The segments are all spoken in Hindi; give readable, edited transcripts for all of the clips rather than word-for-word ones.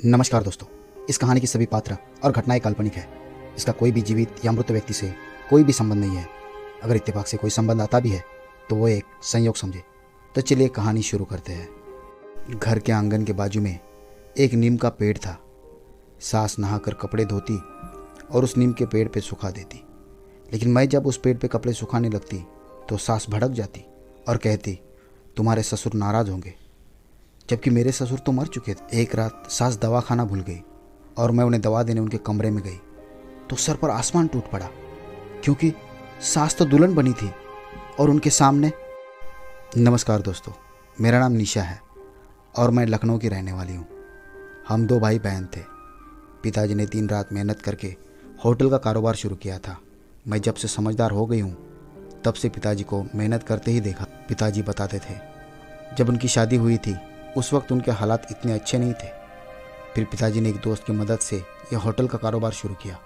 नमस्कार दोस्तों। इस कहानी की सभी पात्र और घटनाएं काल्पनिक है। इसका कोई भी जीवित या मृत व्यक्ति से कोई भी संबंध नहीं है। अगर इत्तेफाक से कोई संबंध आता भी है तो वो एक संयोग समझे। तो चलिए कहानी शुरू करते हैं। घर के आंगन के बाजू में एक नीम का पेड़ था। सास नहाकर कपड़े धोती और उस नीम के पेड़ पे सुखा देती, लेकिन मैं जब उस पेड़ पे कपड़े सुखाने लगती तो सास भड़क जाती और कहती, तुम्हारे ससुर नाराज़ होंगे। जबकि मेरे ससुर तो मर चुके थे। एक रात सास दवा खाना भूल गई और मैं उन्हें दवा देने उनके कमरे में गई तो सर पर आसमान टूट पड़ा, क्योंकि सास तो दुल्हन बनी थी और उनके सामने। नमस्कार दोस्तों, मेरा नाम निशा है और मैं लखनऊ की रहने वाली हूँ। हम 2 भाई बहन थे। पिताजी ने दिन रात मेहनत करके होटल का कारोबार शुरू किया था। मैं जब से समझदार हो गई हूँ तब से पिताजी को मेहनत करते ही देखा। पिताजी बताते थे जब उनकी शादी हुई थी उस वक्त उनके हालात इतने अच्छे नहीं थे। फिर पिताजी ने एक दोस्त की मदद से यह होटल का कारोबार शुरू किया,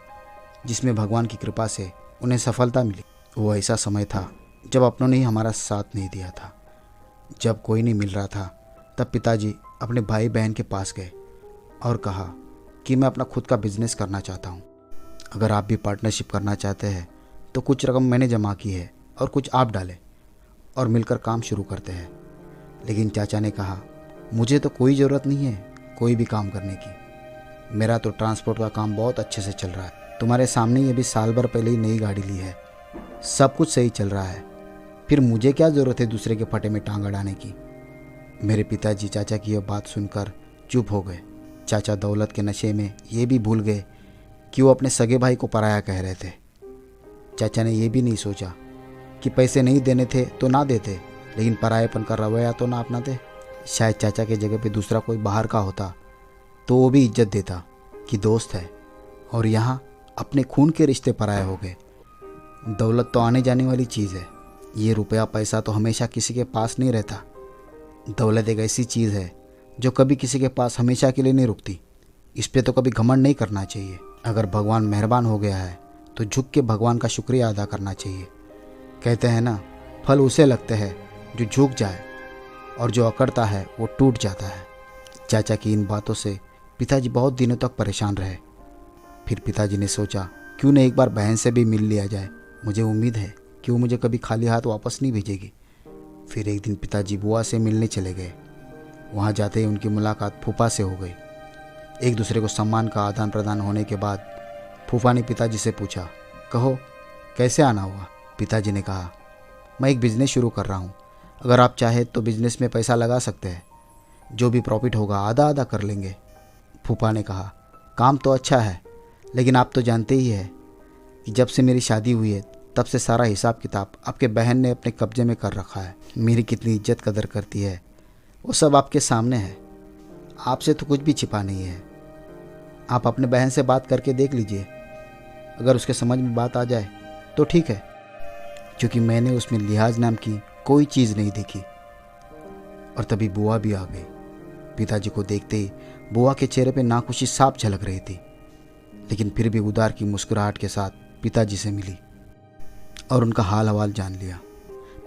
जिसमें भगवान की कृपा से उन्हें सफलता मिली। वो ऐसा समय था जब अपनों ने ही हमारा साथ नहीं दिया था। जब कोई नहीं मिल रहा था तब पिताजी अपने भाई बहन के पास गए और कहा कि मैं अपना खुद का बिजनेस करना चाहता हूँ। अगर आप भी पार्टनरशिप करना चाहते हैं तो कुछ रकम मैंने जमा की है और कुछ आप डालें और मिलकर काम शुरू करते हैं। लेकिन चाचा ने कहा, मुझे तो कोई ज़रूरत नहीं है कोई भी काम करने की। मेरा तो ट्रांसपोर्ट का काम बहुत अच्छे से चल रहा है। तुम्हारे सामने ये भी साल भर पहले ही नई गाड़ी ली है, सब कुछ सही चल रहा है। फिर मुझे क्या ज़रूरत है दूसरे के फटे में टांग अड़ाने की। मेरे पिताजी चाचा की यह बात सुनकर चुप हो गए। चाचा दौलत के नशे में ये भी भूल गए कि वो अपने सगे भाई को पराया कह रहे थे। चाचा ने यह भी नहीं सोचा कि पैसे नहीं देने थे तो ना देते, लेकिन परायेपन का रवैया तो ना अपनाते। शायद चाचा के जगह पे दूसरा कोई बाहर का होता तो वो भी इज्जत देता कि दोस्त है, और यहाँ अपने खून के रिश्ते पराये हो गए। दौलत तो आने जाने वाली चीज़ है, ये रुपया पैसा तो हमेशा किसी के पास नहीं रहता। दौलत एक ऐसी चीज़ है जो कभी किसी के पास हमेशा के लिए नहीं रुकती। इस पर तो कभी घमंड नहीं करना चाहिए। अगर भगवान मेहरबान हो गया है तो झुक के भगवान का शुक्रिया अदा करना चाहिए। कहते हैं ना, फल उसे लगते हैं जो झुक जाए और जो अकड़ता है वो टूट जाता है। चाचा की इन बातों से पिताजी बहुत दिनों तक परेशान रहे। फिर पिताजी ने सोचा, क्यों न एक बार बहन से भी मिल लिया जाए। मुझे उम्मीद है कि वो मुझे कभी खाली हाथ वापस नहीं भेजेगी। फिर एक दिन पिताजी बुआ से मिलने चले गए। वहाँ जाते ही उनकी मुलाकात फूफा से हो गई। एक दूसरे को सम्मान का आदान प्रदान होने के बाद फूफा ने पिताजी से पूछा, कहो कैसे आना हुआ। पिताजी ने कहा, मैं एक बिज़नेस शुरू कर रहा हूँ, अगर आप चाहे तो बिज़नेस में पैसा लगा सकते हैं, जो भी प्रॉफिट होगा आधा आधा कर लेंगे। फूफा ने कहा, काम तो अच्छा है, लेकिन आप तो जानते ही हैं कि जब से मेरी शादी हुई है तब से सारा हिसाब किताब आपके बहन ने अपने कब्जे में कर रखा है। मेरी कितनी इज्जत कदर करती है वो सब आपके सामने है। आपसे तो कुछ भी छिपा नहीं है। आप अपने बहन से बात करके देख लीजिए, अगर उसके समझ में बात आ जाए तो ठीक है, क्योंकि मैंने उसमें लिहाज नाम की कोई चीज़ नहीं देखी। और तभी बुआ भी आ गई। पिताजी को देखते ही बुआ के चेहरे पे नाखुशी साफ झलक रही थी, लेकिन फिर भी उदार की मुस्कुराहट के साथ पिताजी से मिली और उनका हाल हवाल जान लिया।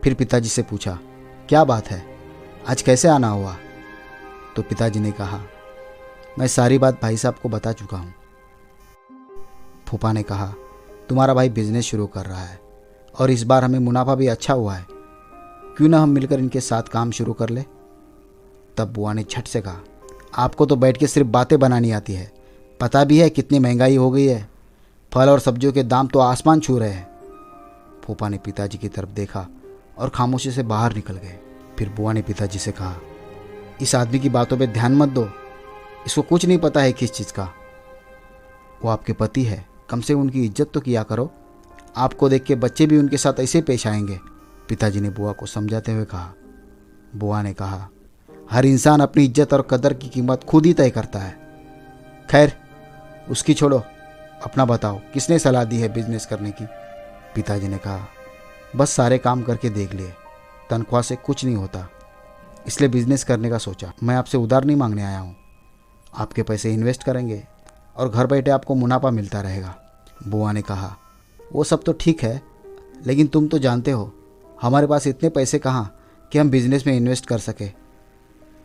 फिर पिताजी से पूछा, क्या बात है, आज कैसे आना हुआ। तो पिताजी ने कहा, मैं सारी बात भाई साहब को बता चुका हूँ। फूफा ने कहा, तुम्हारा भाई बिजनेस शुरू कर रहा है और इस बार हमें मुनाफा भी अच्छा हुआ है, क्यों ना हम मिलकर इनके साथ काम शुरू कर ले। तब बुआ ने झट से कहा, आपको तो बैठ के सिर्फ बातें बनानी आती है, पता भी है कितनी महंगाई हो गई है, फल और सब्जियों के दाम तो आसमान छू रहे हैं। फूफा ने पिताजी की तरफ देखा और खामोशी से बाहर निकल गए। फिर बुआ ने पिताजी से कहा, इस आदमी की बातों पे ध्यान मत दो, इसको कुछ नहीं पता है किस चीज़ का। वो आपके पति है, कम से कम उनकी इज्जत तो किया करो। आपको देख के बच्चे भी उनके साथ ऐसे पेश आएंगे। पिताजी ने बुआ को समझाते हुए कहा। बुआ ने कहा, हर इंसान अपनी इज्जत और कदर की कीमत खुद ही तय करता है। खैर उसकी छोड़ो, अपना बताओ, किसने सलाह दी है बिजनेस करने की। पिताजी ने कहा, बस सारे काम करके देख लिए, तनख्वाह से कुछ नहीं होता, इसलिए बिजनेस करने का सोचा। मैं आपसे उधार नहीं मांगने आया हूँ, आपके पैसे इन्वेस्ट करेंगे और घर बैठे आपको मुनाफा मिलता रहेगा। बुआ ने कहा, वो सब तो ठीक है, लेकिन तुम तो जानते हो हमारे पास इतने पैसे कहाँ कि हम बिजनेस में इन्वेस्ट कर सके।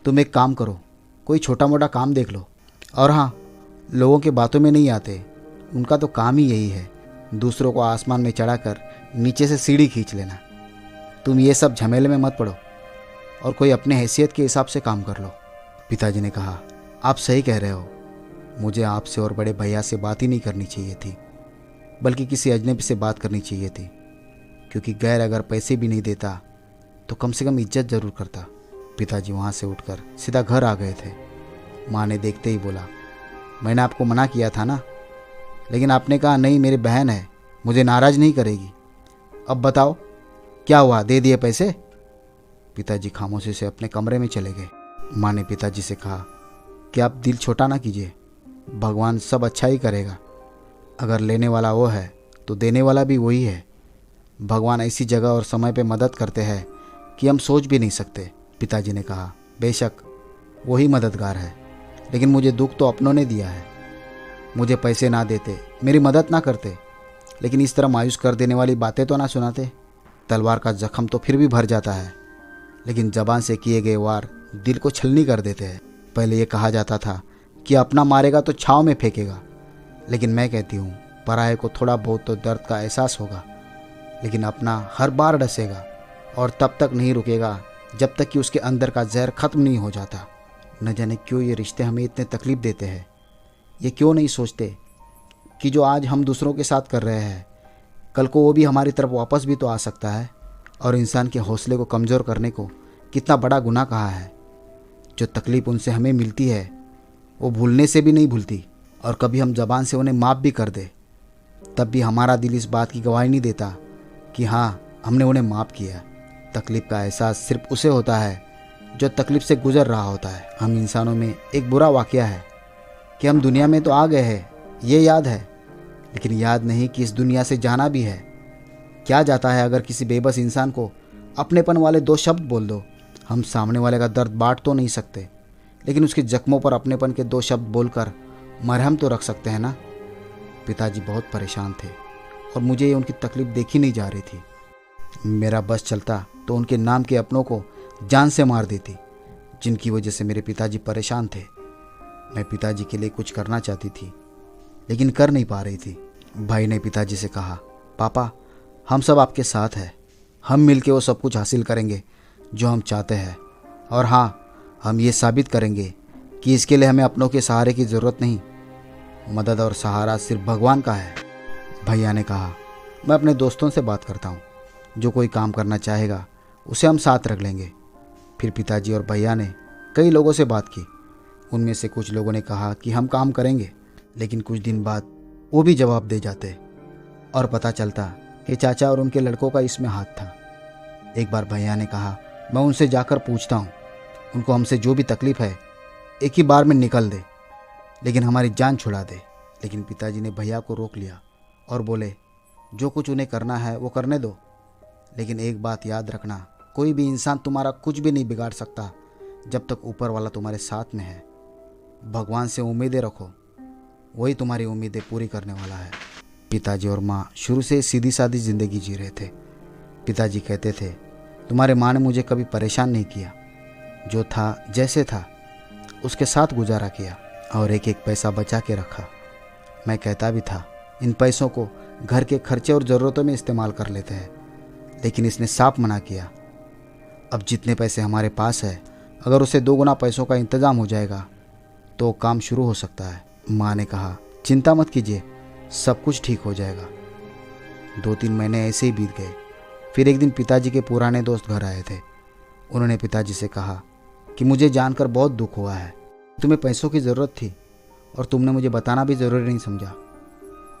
तुम एक काम करो, कोई छोटा मोटा काम देख लो। और हाँ, लोगों के बातों में नहीं आते, उनका तो काम ही यही है, दूसरों को आसमान में चढ़ाकर नीचे से सीढ़ी खींच लेना। तुम ये सब झमेले में मत पड़ो और कोई अपने हैसियत के हिसाब से काम कर लो। पिताजी ने कहा, आप सही कह रहे हो, मुझे आपसे और बड़े भैया से बात ही नहीं करनी चाहिए थी, बल्कि किसी अजनबी से बात करनी चाहिए थी, क्योंकि गैर अगर पैसे भी नहीं देता तो कम से कम इज्जत ज़रूर करता। पिताजी वहाँ से उठकर सीधा घर आ गए थे। माँ ने देखते ही बोला, मैंने आपको मना किया था ना, लेकिन आपने कहा नहीं मेरी बहन है, मुझे नाराज़ नहीं करेगी। अब बताओ क्या हुआ, दे दिए पैसे? पिताजी खामोशी से अपने कमरे में चले गए। माँ ने पिताजी से कहा कि आप दिल छोटा ना कीजिए, भगवान सब अच्छा ही करेगा। अगर लेने वाला वो है तो देने वाला भी वही है। भगवान ऐसी जगह और समय पे मदद करते हैं कि हम सोच भी नहीं सकते। पिताजी ने कहा, बेशक वही मददगार है, लेकिन मुझे दुख तो अपनों ने दिया है। मुझे पैसे ना देते, मेरी मदद ना करते, लेकिन इस तरह मायूस कर देने वाली बातें तो ना सुनाते। तलवार का जख्म तो फिर भी भर जाता है, लेकिन जबान से किए गए वार दिल को छलनी कर देते हैं। पहले ये कहा जाता था कि अपना मारेगा तो छाँव में फेंकेगा, लेकिन मैं कहती हूँ पराये को थोड़ा बहुत तो दर्द का एहसास होगा, लेकिन अपना हर बार डसेगा और तब तक नहीं रुकेगा जब तक कि उसके अंदर का जहर खत्म नहीं हो जाता। न जाने क्यों ये रिश्ते हमें इतने तकलीफ़ देते हैं। ये क्यों नहीं सोचते कि जो आज हम दूसरों के साथ कर रहे हैं, कल को वो भी हमारी तरफ वापस भी तो आ सकता है। और इंसान के हौसले को कमज़ोर करने को कितना बड़ा गुनाह कहा है। जो तकलीफ़ उनसे हमें मिलती है वो भूलने से भी नहीं भूलती, और कभी हम ज़बान से उन्हें माफ़ भी कर दे तब भी हमारा दिल इस बात की गवाही नहीं देता कि हाँ हमने उन्हें माफ़ किया। तकलीफ़ का एहसास सिर्फ उसे होता है जो तकलीफ़ से गुजर रहा होता है। हम इंसानों में एक बुरा वाक़या है कि हम दुनिया में तो आ गए हैं, ये याद है, लेकिन याद नहीं कि इस दुनिया से जाना भी है। क्या जाता है अगर किसी बेबस इंसान को अपनेपन वाले 2 शब्द बोल दो। हम सामने वाले का दर्द बांट तो नहीं सकते, लेकिन उसके जख्मों पर अपनेपन के 2 शब्द बोलकर मरहम तो रख सकते हैं ना। पिताजी बहुत परेशान थे और मुझे उनकी तकलीफ़ देखी नहीं जा रही थी। मेरा बस चलता तो उनके नाम के अपनों को जान से मार देती, जिनकी वजह से मेरे पिताजी परेशान थे। मैं पिताजी के लिए कुछ करना चाहती थी, लेकिन कर नहीं पा रही थी। भाई ने पिताजी से कहा, पापा हम सब आपके साथ हैं, हम मिलके वो सब कुछ हासिल करेंगे जो हम चाहते हैं। और हाँ, हम ये साबित करेंगे कि इसके लिए हमें अपनों के सहारे की ज़रूरत नहीं, मदद और सहारा सिर्फ भगवान का है। भैया ने कहा, मैं अपने दोस्तों से बात करता हूँ, जो कोई काम करना चाहेगा उसे हम साथ रख लेंगे। फिर पिताजी और भैया ने कई लोगों से बात की। उनमें से कुछ लोगों ने कहा कि हम काम करेंगे, लेकिन कुछ दिन बाद वो भी जवाब दे जाते और पता चलता कि चाचा और उनके लड़कों का इसमें हाथ था। एक बार भैया ने कहा, मैं उनसे जाकर पूछता हूँ, उनको हमसे जो भी तकलीफ़ है एक ही बार में निकल दे, लेकिन हमारी जान छुड़ा दे। लेकिन पिताजी ने भैया को रोक लिया और बोले, जो कुछ उन्हें करना है वो करने दो, लेकिन एक बात याद रखना, कोई भी इंसान तुम्हारा कुछ भी नहीं बिगाड़ सकता जब तक ऊपर वाला तुम्हारे साथ में है। भगवान से उम्मीदें रखो, वही तुम्हारी उम्मीदें पूरी करने वाला है। पिताजी और माँ शुरू से सीधी सादी ज़िंदगी जी रहे थे। पिताजी कहते थे, तुम्हारे माँ ने मुझे कभी परेशान नहीं किया, जो था जैसे था उसके साथ गुजारा किया और एक एक पैसा बचा के रखा। मैं कहता भी था इन पैसों को घर के खर्चे और ज़रूरतों में इस्तेमाल कर लेते हैं, लेकिन इसने साफ मना किया। अब जितने पैसे हमारे पास है, अगर उसे 2 गुना पैसों का इंतज़ाम हो जाएगा तो काम शुरू हो सकता है। माँ ने कहा, चिंता मत कीजिए, सब कुछ ठीक हो जाएगा। 2-3 महीने ऐसे ही बीत गए। फिर एक दिन पिताजी के पुराने दोस्त घर आए थे। उन्होंने पिताजी से कहा कि मुझे जानकर बहुत दुख हुआ है, तुम्हें पैसों की ज़रूरत थी और तुमने मुझे बताना भी ज़रूरी नहीं समझा।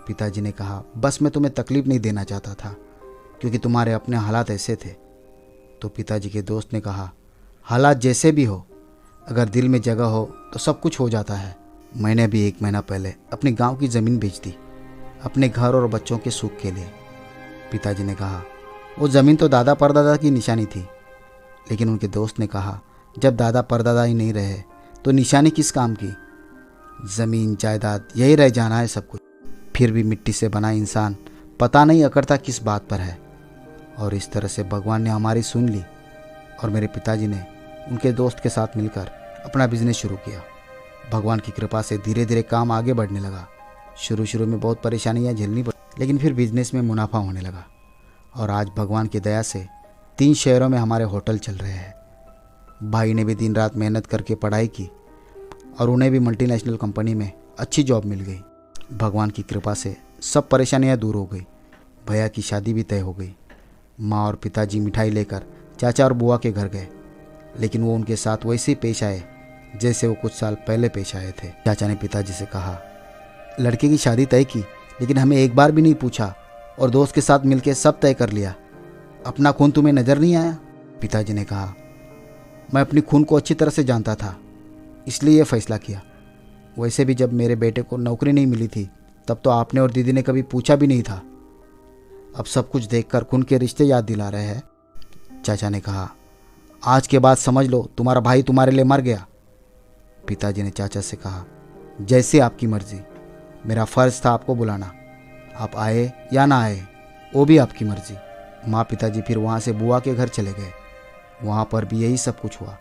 पिताजी ने कहा, बस मैं तुम्हें तकलीफ़ नहीं देना चाहता था, क्योंकि तुम्हारे अपने हालात ऐसे थे। तो पिताजी के दोस्त ने कहा, हालात जैसे भी हो, अगर दिल में जगह हो तो सब कुछ हो जाता है। मैंने भी 1 महीना पहले अपने गांव की ज़मीन बेच दी, अपने घर और बच्चों के सुख के लिए। पिताजी ने कहा, वो ज़मीन तो दादा परदादा की निशानी थी। लेकिन उनके दोस्त ने कहा, जब दादा परदादा ही नहीं रहे तो निशानी किस काम की? ज़मीन जायदाद यही रह जाना है सब कुछ। फिर भी मिट्टी से बना इंसान पता नहीं अकड़ता किस बात पर है। और इस तरह से भगवान ने हमारी सुन ली और मेरे पिताजी ने उनके दोस्त के साथ मिलकर अपना बिजनेस शुरू किया। भगवान की कृपा से धीरे धीरे काम आगे बढ़ने लगा। शुरू शुरू में बहुत परेशानियां झेलनी पड़ी, लेकिन फिर बिजनेस में मुनाफा होने लगा और आज भगवान की दया से 3 शहरों में हमारे होटल चल रहे हैं। भाई ने भी दिन रात मेहनत करके पढ़ाई की और उन्हें भी मल्टीनेशनल कंपनी में अच्छी जॉब मिल गई। भगवान की कृपा से सब परेशानियां दूर हो गई। भैया की शादी भी तय हो गई। माँ और पिताजी मिठाई लेकर चाचा और बुआ के घर गए, लेकिन वो उनके साथ वैसे ही पेश आए जैसे वो कुछ साल पहले पेश आए थे। चाचा ने पिताजी से कहा, लड़के की शादी तय की, लेकिन हमें एक बार भी नहीं पूछा और दोस्त के साथ मिलकर सब तय कर लिया। अपना खून तुम्हें नज़र नहीं आया? पिताजी ने कहा, मैं अपनी खून को अच्छी तरह से जानता था, इसलिए यह फैसला किया। वैसे भी जब मेरे बेटे को नौकरी नहीं मिली थी तब तो आपने और दीदी ने कभी पूछा भी नहीं था। अब सब कुछ देखकर खून के रिश्ते याद दिला रहे हैं। चाचा ने कहा, आज के बाद समझ लो तुम्हारा भाई तुम्हारे लिए मर गया। पिताजी ने चाचा से कहा, जैसे आपकी मर्जी, मेरा फ़र्ज़ था आपको बुलाना, आप आए या ना आए वो भी आपकी मर्जी। माँ पिताजी फिर वहाँ से बुआ के घर चले गए। वहाँ पर भी यही सब कुछ हुआ।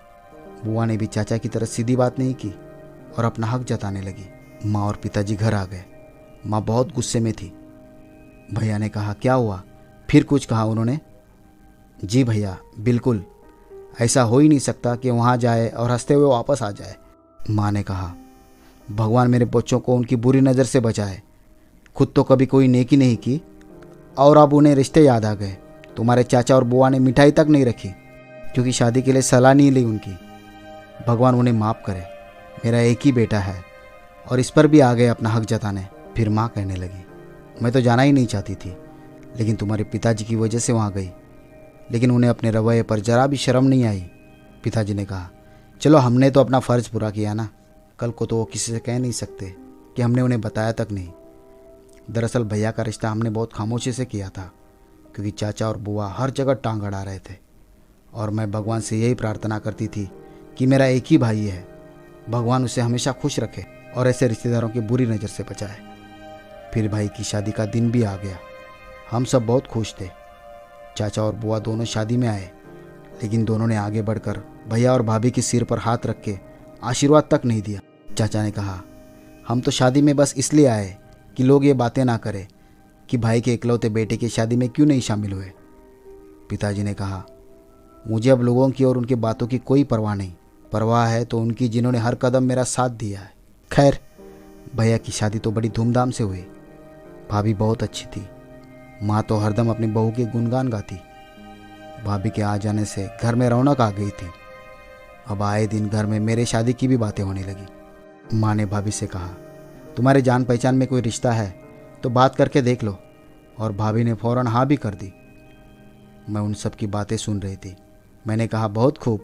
बुआ ने भी चाचा की तरह सीधी बात नहीं की और अपना हक जताने लगी। माँ और पिताजी घर आ गए। माँ बहुत गुस्से में थी। भैया ने कहा, क्या हुआ? फिर कुछ कहा उन्होंने? जी भैया, बिल्कुल, ऐसा हो ही नहीं सकता कि वहाँ जाए और हंसते हुए वापस आ जाए। माँ ने कहा, भगवान मेरे बच्चों को उनकी बुरी नज़र से बचाए। खुद तो कभी कोई नेकी नहीं की और अब उन्हें रिश्ते याद आ गए। तुम्हारे चाचा और बुआ ने मिठाई तक नहीं रखी क्योंकि शादी के लिए सलाह नहीं ली उनकी। भगवान उन्हें माफ़ करे, मेरा एक ही बेटा है और इस पर भी आ गए अपना हक जताने। फिर माँ कहने लगी, मैं तो जाना ही नहीं चाहती थी, लेकिन तुम्हारे पिताजी की वजह से वहाँ गई। लेकिन उन्हें अपने रवैये पर जरा भी शर्म नहीं आई। पिताजी ने कहा, चलो हमने तो अपना फ़र्ज़ पूरा किया ना, कल को तो वो किसी से कह नहीं सकते कि हमने उन्हें बताया तक नहीं। दरअसल भैया का रिश्ता हमने बहुत खामोशी से किया था क्योंकि चाचा और बुआ हर जगह टांग अड़ा रहे थे और मैं भगवान से यही प्रार्थना करती थी कि मेरा एक ही भाई है, भगवान उसे हमेशा खुश रखे और ऐसे रिश्तेदारों की बुरी नज़र से बचाए। फिर भाई की शादी का दिन भी आ गया। हम सब बहुत खुश थे। चाचा और बुआ दोनों शादी में आए, लेकिन दोनों ने आगे बढ़कर भैया और भाभी के सिर पर हाथ रख के आशीर्वाद तक नहीं दिया। चाचा ने कहा, हम तो शादी में बस इसलिए आए कि लोग ये बातें ना करें कि भाई के इकलौते बेटे की शादी में क्यों नहीं शामिल हुए। पिताजी ने कहा, मुझे अब लोगों की और उनकी बातों की कोई परवाह नहीं, परवाह है तो उनकी जिन्होंने हर कदम मेरा साथ दिया है। खैर, भैया की शादी तो बड़ी धूमधाम से हुई। भाभी बहुत अच्छी थी। माँ तो हरदम अपनी बहू के गुणगान गाती। भाभी के आ जाने से घर में रौनक आ गई थी। अब आए दिन घर में मेरे शादी की भी बातें होने लगी। माँ ने भाभी से कहा, तुम्हारे जान पहचान में कोई रिश्ता है तो बात करके देख लो, और भाभी ने फ़ौरन हाँ भी कर दी। मैं उन सब की बातें सुन रही थी। मैंने कहा, बहुत खूब,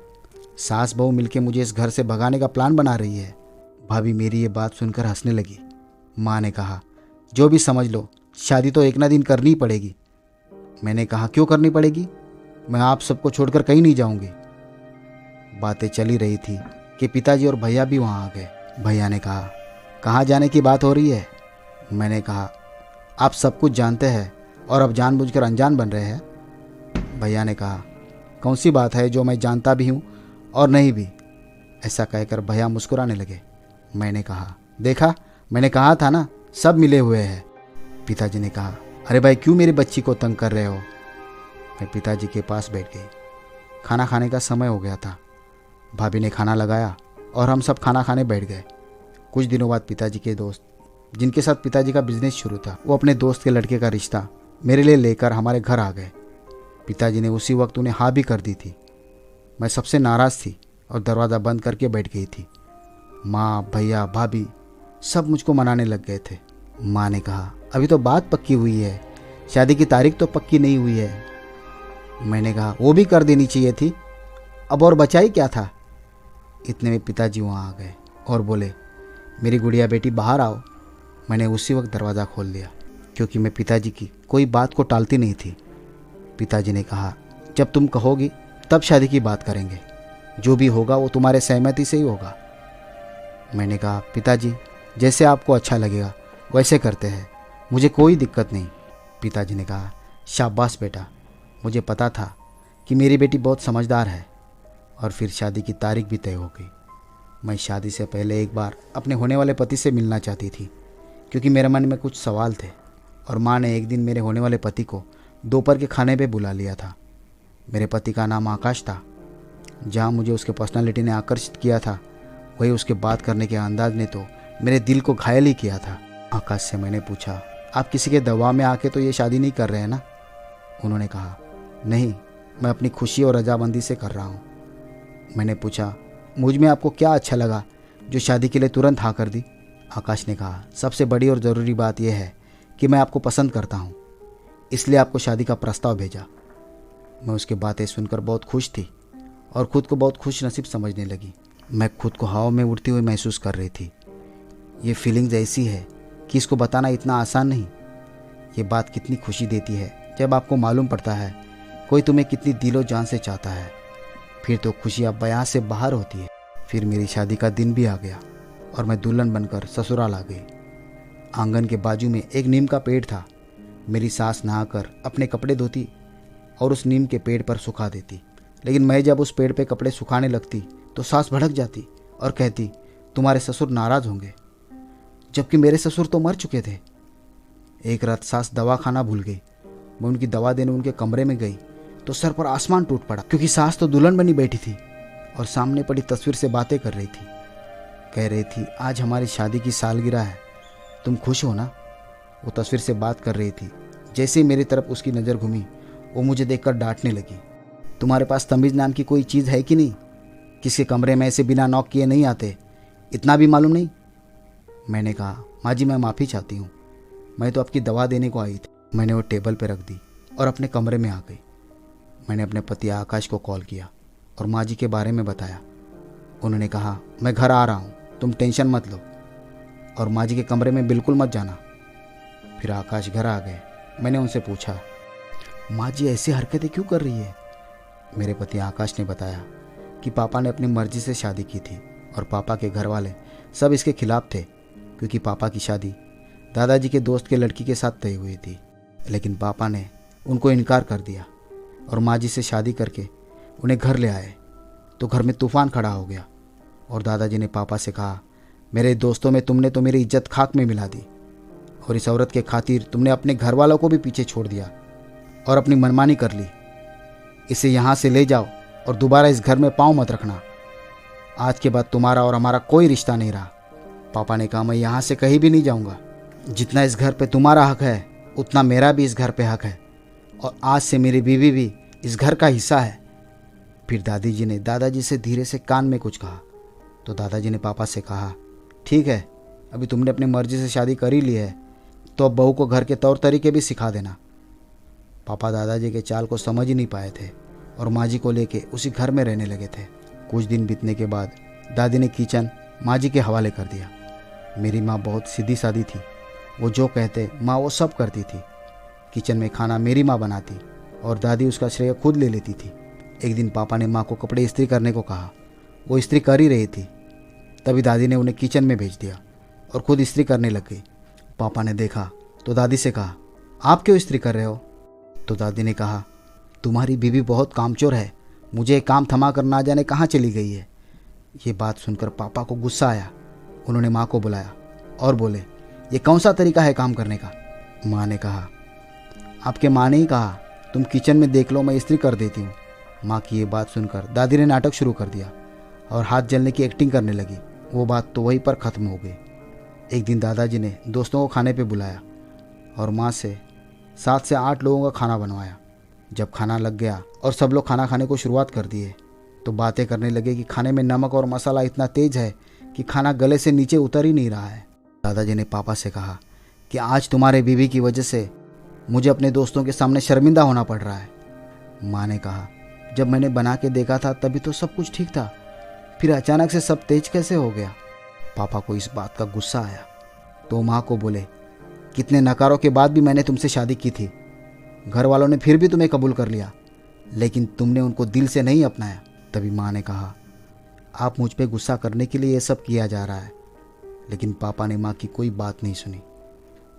सास बहू मिलके मुझे इस घर से भगाने का प्लान बना रही है। भाभी मेरी ये बात सुनकर हंसने लगी। माँ ने कहा, जो भी समझ लो, शादी तो एक ना दिन करनी ही पड़ेगी। मैंने कहा, क्यों करनी पड़ेगी? मैं आप सबको छोड़कर कहीं नहीं जाऊंगी। बातें चली रही थी कि पिताजी और भैया भी वहाँ आ गए। भैया ने कहा, कहाँ जाने की बात हो रही है? मैंने कहा, आप सब कुछ जानते हैं और अब जानबूझकर अनजान बन रहे हैं। भैया ने कहा, कौन सी बात है जो मैं जानता भी हूँ और नहीं भी? ऐसा कहकर भैया मुस्कुराने लगे। मैंने कहा, देखा, मैंने कहा था ना, सब मिले हुए हैं। पिताजी ने कहा, अरे भाई, क्यों मेरी बच्ची को तंग कर रहे हो? मैं पिताजी के पास बैठ गई। खाना खाने का समय हो गया था। भाभी ने खाना लगाया और हम सब खाना खाने बैठ गए। कुछ दिनों बाद पिताजी के दोस्त, जिनके साथ पिताजी का बिजनेस शुरू था, वो अपने दोस्त के लड़के का रिश्ता मेरे लिए लेकर हमारे घर आ गए। पिताजी ने उसी वक्त उन्हें हाँ भी कर दी थी। मैं सबसे नाराज़ थी और दरवाज़ा बंद करके बैठ गई थी। माँ, भैया, भाभी सब मुझको मनाने लग गए थे। माँ ने कहा, अभी तो बात पक्की हुई है, शादी की तारीख तो पक्की नहीं हुई है। मैंने कहा, वो भी कर देनी चाहिए थी, अब और बचा ही क्या था। इतने में पिताजी वहाँ आ गए और बोले, मेरी गुड़िया बेटी बाहर आओ। मैंने उसी वक्त दरवाज़ा खोल दिया क्योंकि मैं पिताजी की कोई बात को टालती नहीं थी। पिताजी ने कहा, जब तुम कहोगी तब शादी की बात करेंगे, जो भी होगा वो तुम्हारे सहमति से ही होगा। मैंने कहा, पिताजी, जैसे आपको अच्छा लगेगा वैसे करते हैं, मुझे कोई दिक्कत नहीं। पिताजी ने कहा, शाबाश बेटा, मुझे पता था कि मेरी बेटी बहुत समझदार है। और फिर शादी की तारीख भी तय हो गई। मैं शादी से पहले एक बार अपने होने वाले पति से मिलना चाहती थी, क्योंकि मेरे मन में कुछ सवाल थे और माँ ने एक दिन मेरे होने वाले पति को दोपहर के खाने पे बुला लिया था। मेरे पति का नाम आकाश था। जहाँ मुझे उसके पर्सनालिटी ने आकर्षित किया था, वही उसके बात करने के अंदाज ने तो मेरे दिल को घायल ही किया था। आकाश से मैंने पूछा, आप किसी के दबाव में आके तो ये शादी नहीं कर रहे हैं ना? उन्होंने कहा, नहीं, मैं अपनी खुशी और रजामंदी से कर रहा हूँ। मैंने पूछा, मुझ में आपको क्या अच्छा लगा जो शादी के लिए तुरंत हाँ कर दी? आकाश ने कहा, सबसे बड़ी और ज़रूरी बात यह है कि मैं आपको पसंद करता हूँ, इसलिए आपको शादी का प्रस्ताव भेजा। मैं उसकी बातें सुनकर बहुत खुश थी और ख़ुद को बहुत खुश नसीब समझने लगी। मैं खुद को हवा में उड़ती हुई महसूस कर रही थी। ये फीलिंग्स ऐसी है कि इसको बताना इतना आसान नहीं। ये बात कितनी खुशी देती है जब आपको मालूम पड़ता है कोई तुम्हें कितनी दिलो जान से चाहता है। फिर तो खुशी अब बयां से बाहर होती है। फिर मेरी शादी का दिन भी आ गया और मैं दुल्हन बनकर ससुराल आ गई। आंगन के बाजू में एक नीम का पेड़ था। मेरी सास नहाकर अपने कपड़े धोती और उस नीम के पेड़ पर सुखा देती, लेकिन मैं जब उस पेड़ पे कपड़े सुखाने लगती तो सास भड़क जाती और कहती, तुम्हारे ससुर नाराज़ होंगे, जबकि मेरे ससुर तो मर चुके थे। एक रात सास दवा खाना भूल गई। मैं उनकी दवा देने उनके कमरे में गई तो सर पर आसमान टूट पड़ा, क्योंकि सास तो दुल्हन बनी बैठी थी और सामने पड़ी तस्वीर से बातें कर रही थी। कह रही थी, आज हमारी शादी की सालगिरह है, तुम खुश हो ना? वो तस्वीर से बात कर रही थी। जैसे ही मेरी तरफ उसकी नज़र घूमी, वो मुझे देखकर डांटने लगी, तुम्हारे पास तमीज़ नाम की कोई चीज़ है कि नहीं? किसके कमरे में ऐसे बिना नॉक किए नहीं आते, इतना भी मालूम नहीं? मैंने कहा, माँ जी, मैं माफ़ी चाहती हूँ, मैं तो आपकी दवा देने को आई थी। मैंने वो टेबल पर रख दी और अपने कमरे में आ गई। मैंने अपने पति आकाश को कॉल किया और माँ जी के बारे में बताया। उन्होंने कहा, मैं घर आ रहा हूँ, तुम टेंशन मत लो और माँ जी के कमरे में बिल्कुल मत जाना। फिर आकाश घर आ गए। मैंने उनसे पूछा, माँ जी ऐसी हरकतें क्यों कर रही है? मेरे पति आकाश ने बताया कि पापा ने अपनी मर्जी से शादी की थी और पापा के घर वाले सब इसके खिलाफ थे, क्योंकि पापा की शादी दादाजी के दोस्त के लड़की के साथ तय हुई थी। लेकिन पापा ने उनको इनकार कर दिया और माँ जी से शादी करके उन्हें घर ले आए तो घर में तूफान खड़ा हो गया और दादाजी ने पापा से कहा, मेरे दोस्तों में तुमने तो मेरी इज्जत खाक में मिला दी और इस औरत के खातिर तुमने अपने घर वालों को भी पीछे छोड़ दिया और अपनी मनमानी कर ली। इसे यहाँ से ले जाओ और दोबारा इस घर में पाँव मत रखना। आज के बाद तुम्हारा और हमारा कोई रिश्ता नहीं रहा। पापा ने कहा, मैं यहाँ से कहीं भी नहीं जाऊँगा। जितना इस घर पे तुम्हारा हक है उतना मेरा भी इस घर पे हक है और आज से मेरी बीवी भी इस घर का हिस्सा है। फिर दादी जी ने दादाजी से धीरे से कान में कुछ कहा तो दादाजी ने पापा से कहा, ठीक है, अभी तुमने अपनी मर्जी से शादी कर ही ली है तो अब बहू को घर के तौर तरीके भी सिखा देना। पापा दादाजी के चाल को समझ ही नहीं पाए थे और माँ जी को लेके उसी घर में रहने लगे थे। कुछ दिन बीतने के बाद दादी ने किचन माँ जी के हवाले कर दिया। मेरी माँ बहुत सीधी सादी थी, वो जो कहते माँ वो सब करती थी। किचन में खाना मेरी माँ बनाती और दादी उसका श्रेय खुद ले लेती थी। एक दिन पापा ने माँ को कपड़े इस्त्री करने को कहा। वो इस्त्री कर ही रही थी, तभी दादी ने उन्हें किचन में भेज दिया और खुद इस्त्री करने लग गई। पापा ने देखा तो दादी से कहा, आप क्यों इस्त्री कर रहे हो? तो दादी ने कहा, तुम्हारी बीवी बहुत कामचोर है, मुझे काम थमा कर ना जाने कहाँ चली गई है। ये बात सुनकर पापा को गुस्सा आया। उन्होंने माँ को बुलाया और बोले, ये कौन सा तरीका है काम करने का? माँ ने कहा, आपके माँ ने ही कहा, तुम किचन में देख लो, मैं इस्त्री कर देती हूँ। माँ की ये बात सुनकर दादी ने नाटक शुरू कर दिया और हाथ जलने की एक्टिंग करने लगी। वो बात तो वहीं पर ख़त्म हो गई। एक दिन दादाजी ने दोस्तों को खाने पे बुलाया और माँ से 7 से 8 लोगों का खाना बनवाया। जब खाना लग गया और सब लोग खाना खाने को शुरुआत कर दिए तो बातें करने लगे कि खाने में नमक और मसाला इतना तेज है कि खाना गले से नीचे उतर ही नहीं रहा है। दादाजी ने पापा से कहा कि आज तुम्हारे बीवी की वजह से मुझे अपने दोस्तों के सामने शर्मिंदा होना पड़ रहा है। माँ ने कहा, जब मैंने बना के देखा था तभी तो सब कुछ ठीक था, फिर अचानक से सब तेज कैसे हो गया? पापा को इस बात का गुस्सा आया तो माँ को बोले, कितने नकारों के बाद भी मैंने तुमसे शादी की थी, घर वालों ने फिर भी तुम्हें कबूल कर लिया, लेकिन तुमने उनको दिल से नहीं अपनाया। तभी माँ ने कहा, आप मुझ पे गुस्सा करने के लिए ये सब किया जा रहा है। लेकिन पापा ने माँ की कोई बात नहीं सुनी।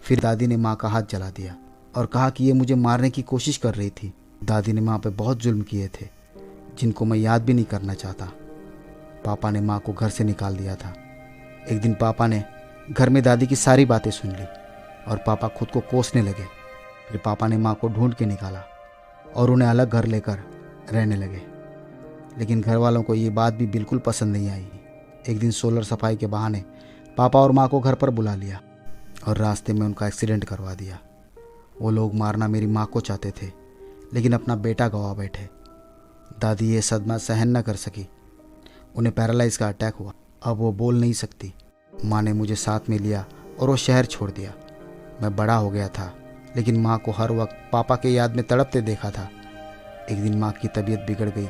फिर दादी ने माँ का हाथ जला दिया और कहा कि ये मुझे मारने की कोशिश कर रही थी। दादी ने माँ पे बहुत जुल्म किए थे, जिनको मैं याद भी नहीं करना चाहता। पापा ने माँ को घर से निकाल दिया था। एक दिन पापा ने घर में दादी की सारी बातें सुन ली और पापा खुद को कोसने लगे। फिर पापा ने माँ को ढूंढ के निकाला और उन्हें अलग घर लेकर रहने लगे। लेकिन घर वालों को ये बात भी बिल्कुल पसंद नहीं आई। एक दिन सोलर सफाई के बहाने पापा और माँ को घर पर बुला लिया और रास्ते में उनका एक्सीडेंट करवा दिया। वो लोग मारना मेरी माँ को चाहते थे, लेकिन अपना बेटा गंवा बैठे। दादी ये सदमा सहन न कर सकी। उन्हें पैरालाइज का अटैक हुआ। अब वो बोल नहीं सकती। माँ ने मुझे साथ में लिया और वो शहर छोड़ दिया। मैं बड़ा हो गया था, लेकिन माँ को हर वक्त पापा के याद में तड़पते देखा था। एक दिन माँ की तबीयत बिगड़ गई।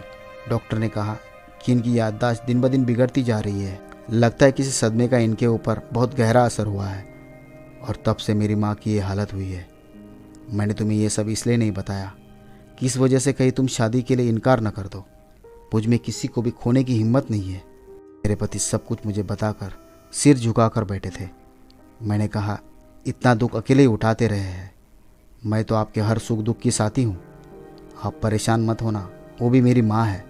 डॉक्टर ने कहा कि इनकी याददाश्त दिन ब दिन बिगड़ती जा रही है। लगता है किसी सदमे का इनके ऊपर बहुत गहरा असर हुआ है और तब से मेरी माँ की ये हालत हुई है। मैंने तुम्हें ये सब इसलिए नहीं बताया कि इस वजह से कहीं तुम शादी के लिए इनकार न कर दो। मुझ में किसी को भी खोने की हिम्मत नहीं है। मेरे पति सब कुछ मुझे बताकर सिर झुकाकर बैठे थे। मैंने कहा, इतना दुख अकेले ही उठाते रहे हैं। मैं तो आपके हर सुख दुख की साथी हूँ। आप परेशान मत होना, वो भी मेरी माँ है।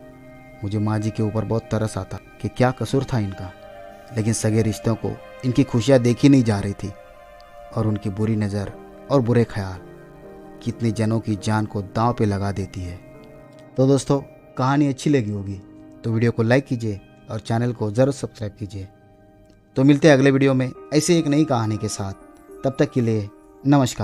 मुझे माँ जी के ऊपर बहुत तरस आता कि क्या कसूर था इनका, लेकिन सगे रिश्तों को इनकी खुशियाँ देखी नहीं जा रही थी और उनकी बुरी नज़र और बुरे ख्याल कितने जनों की जान को दांव पे लगा देती है। तो दोस्तों, कहानी अच्छी लगी होगी तो वीडियो को लाइक कीजिए और चैनल को ज़रूर सब्सक्राइब कीजिए। तो मिलते हैं अगले वीडियो में ऐसे एक नई कहानी के साथ। तब तक के लिए नमस्कार।